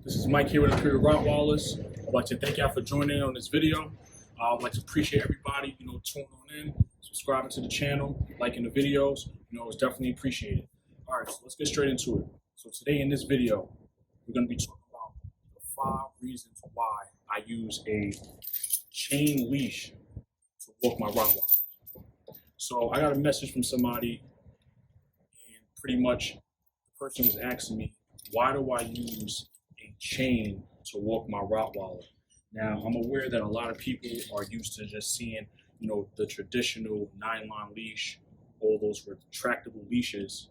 This is Mike here with Untitled Rottweilers. I'd like to thank y'all for joining in on this video. I'd like to appreciate everybody, tuning on in, subscribing to the channel, liking the videos. It's definitely appreciated. All right, so let's get straight into it. So today in this video, we're going to be talking about the 5 reasons why I use a chain leash to walk my Rottweiler. So I got a message from somebody, and pretty much the person was asking me, why do I use a chain to walk my Rottweiler? Now, I'm aware that a lot of people are used to just seeing, the traditional nylon leash, all those retractable leashes,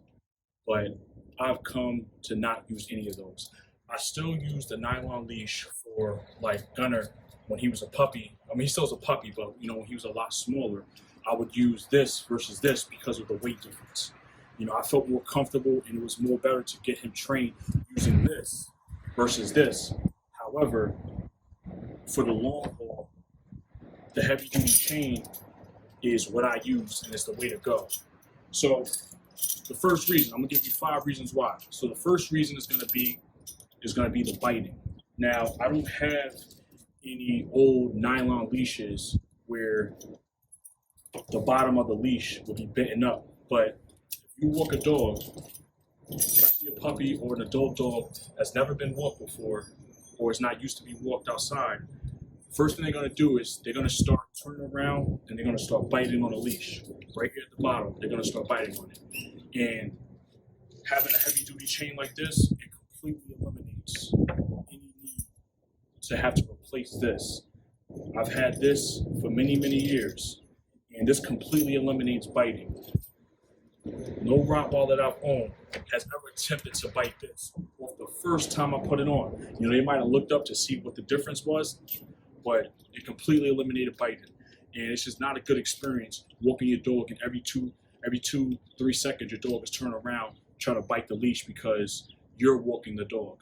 but I've come to not use any of those. I still use the nylon leash for like Gunner when he was a puppy. I mean, he still is a puppy, but when he was a lot smaller, I would use this versus this because of the weight difference. I felt more comfortable, and it was more better to get him trained using this versus this. However, for the long haul, the heavy duty chain is what I use, and it's the way to go. So the first reason, I'm gonna give you 5 reasons why. So the first reason is gonna be the biting. Now, I don't have any old nylon leashes where the bottom of the leash will be bitten up, but if you walk a dog, especially a puppy or an adult dog that's never been walked before or is not used to be walked outside, first thing they're going to do is they're going to start turning around and they're going to start biting on the leash. Right here at the bottom, they're going to start biting on it. And having a heavy duty chain like this, it completely eliminates any need to have to replace this. I've had this for many, many years, and this completely eliminates biting. No Rottweiler that I've owned has ever attempted to bite this. Well, the first time I put it on, they might have looked up to see what the difference was, but it completely eliminated biting. And it's just not a good experience walking your dog, and every 2-3 seconds your dog is turning around trying to bite the leash because you're walking the dog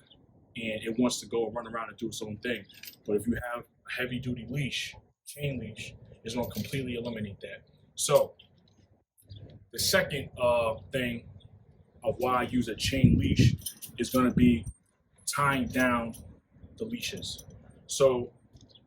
and it wants to go and run around and do its own thing. But if you have a heavy duty leash, chain leash, it's going to completely eliminate that. So the second thing of why I use a chain leash is going to be tying down the leashes. So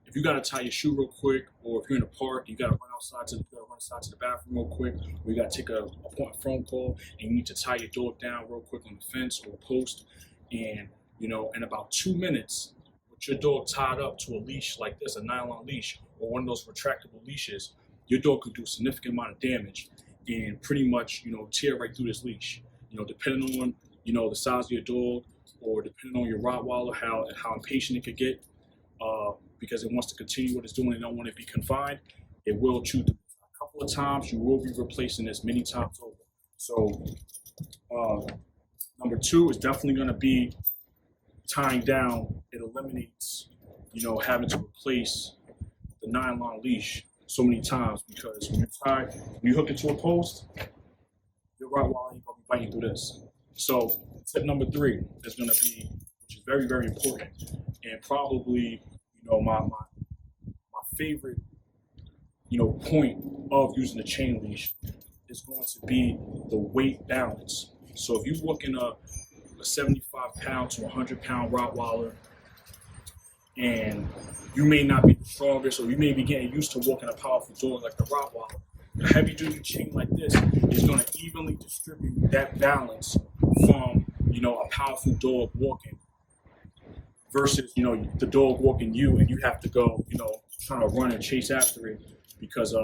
if you got to tie your shoe real quick, or if you're in a park, you got to run outside to the bathroom real quick, or you got to take a important phone call and you need to tie your dog down real quick on the fence or a post, and in about 2 minutes, with your dog tied up to a leash like this, a nylon leash or one of those retractable leashes, your dog could do a significant amount of damage and pretty much, tear right through this leash. Depending on, the size of your dog, or depending on your Rottweiler, how impatient it could get, because it wants to continue what it's doing and don't want to be confined, it will chew through. A couple of times, you will be replacing this many times over. So, number 2 is definitely going to be tying down. It eliminates, having to replace the nylon leash so many times, because when you hook it to a post, your Rottweiler ain't gonna be biting through this. So tip number 3 is gonna be, which is very, very important, and probably, my favorite, point of using a chain leash is going to be the weight balance. So if you're walking a 75-pound to 100-pound Rottweiler, and you may not be the strongest, or you may be getting used to walking a powerful dog like the Rottweiler, a heavy-duty chain like this is going to evenly distribute that balance from, a powerful dog walking versus, the dog walking you, and you have to go, trying to run and chase after it because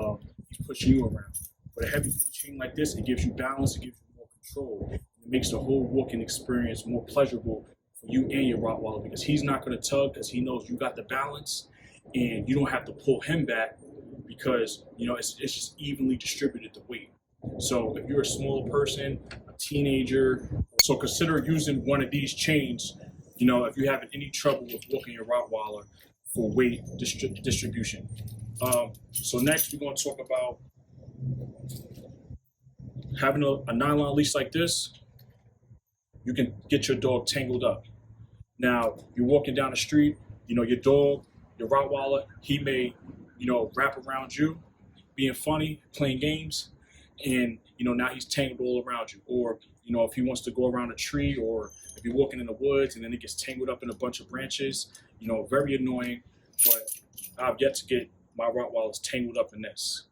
he's pushing you around. But a heavy-duty chain like this, it gives you balance, it gives you more control. It makes the whole walking experience more pleasurable for you and your Rottweiler, because he's not going to tug because he knows you got the balance, and you don't have to pull him back because it's just evenly distributed the weight. So if you're a smaller person, a teenager, so consider using one of these chains. If you're having any trouble with walking your Rottweiler for weight distribution. So next we're going to talk about having a nylon leash like this. You can get your dog tangled up. Now, you're walking down the street, your dog, your Rottweiler, he may, wrap around you, being funny, playing games, and now he's tangled all around you. Or if he wants to go around a tree, or if you're walking in the woods and then it gets tangled up in a bunch of branches, very annoying. But I've yet to get my Rottweilers tangled up in this,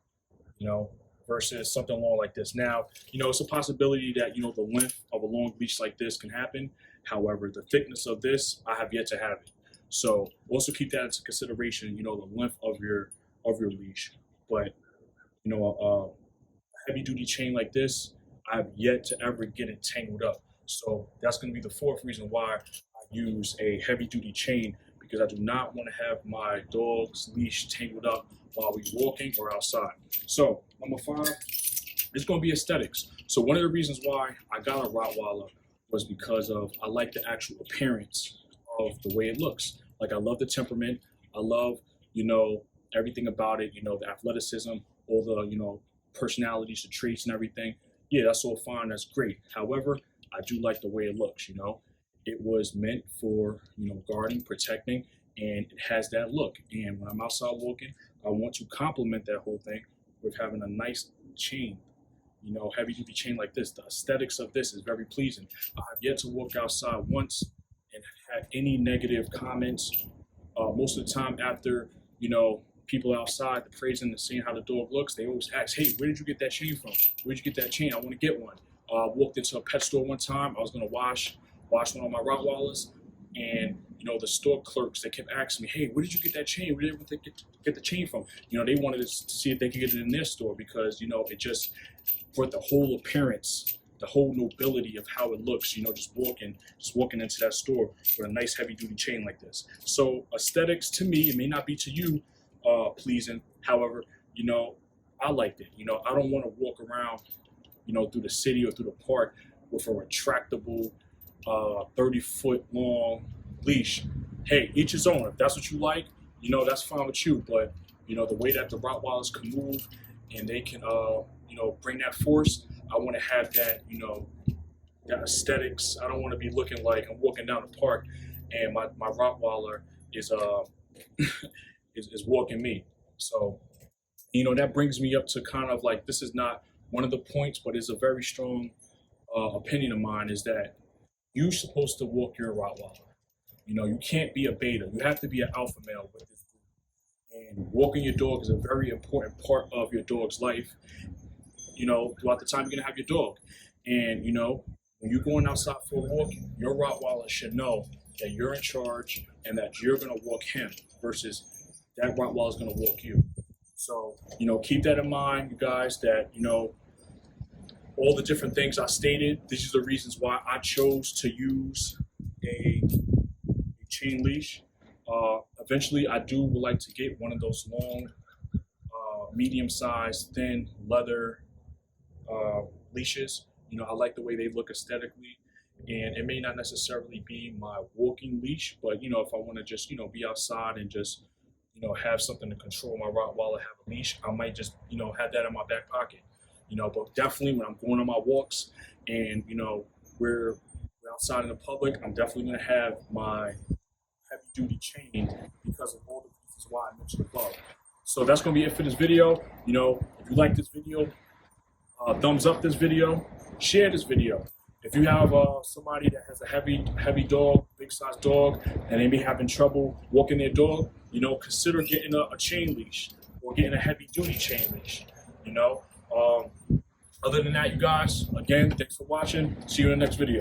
versus something long like this. Now, it's a possibility that the length of a long leash like this can happen. However, the thickness of this, I have yet to have it. So also keep that into consideration, the length of your leash. But a heavy duty chain like this, I've yet to ever get it tangled up. So that's going to be the fourth reason why I use a heavy duty chain, because I do not want to have my dog's leash tangled up while we're walking or outside. So number 5 is going to be aesthetics. So one of the reasons why I got a Rottweiler was because I like the actual appearance of the way it looks. Like, I love the temperament. I love, everything about it, the athleticism, all the, personalities, the traits and everything. Yeah, that's all fine. That's great. However, I do like the way it looks, It was meant for, guarding, protecting, and it has that look. And when I'm outside walking, I want to complement that whole thing with having a nice chain, heavy duty chain like this. The aesthetics of this is very pleasing. I've yet to walk outside once and had any negative comments. Most of the time after, people outside, the praising and seeing how the dog looks, they always ask, hey, where did you get that chain from? Where'd you get that chain? I want to get one. Walked into a pet store one time. I was going to wash one of my Rottweilers, and the store clerks, they kept asking me, hey, where did you get that chain? Where did they get the chain from? They wanted to see if they could get it in their store, because it just brought the whole appearance, the whole nobility of how it looks, just walking into that store with a nice heavy duty chain like this. So aesthetics, to me, it may not be to you pleasing. However, I liked it. I don't want to walk around, through the city or through the park with a retractable 30-foot long leash. Hey, each his own. If that's what you like, that's fine with you. But the way that the Rottweilers can move and they can bring that force, I want to have that, that aesthetics. I don't want to be looking like I'm walking down the park and my Rottweiler is is walking me. So that brings me up to kind of like, this is not one of the points, but it's a very strong opinion of mine, is that you're supposed to walk your Rottweiler. You can't be a beta. You have to be an alpha male with this group. And walking your dog is a very important part of your dog's life, throughout the time you're going to have your dog. And, when you're going outside for a walk, your Rottweiler should know that you're in charge and that you're going to walk him versus that Rottweiler is going to walk you. So, keep that in mind, you guys, that, all the different things I stated, these are the reasons why I chose to use a chain leash. Eventually, I would like to get one of those long, medium-sized, thin leather leashes. I like the way they look aesthetically, and it may not necessarily be my walking leash, but if I want to just be outside and just have something to control my Rottweiler, have a leash, I might just have that in my back pocket. But definitely when I'm going on my walks and we're outside in the public, I'm definitely going to have my heavy duty chain because of all the reasons why I mentioned above. So that's going to be it for this video. If you like this video, thumbs up this video, share this video. If you have somebody that has a heavy dog, big size dog, and they may having trouble walking their dog, consider getting a chain leash or getting a heavy duty chain leash. Other than that, you guys, again, thanks for watching. See you in the next video.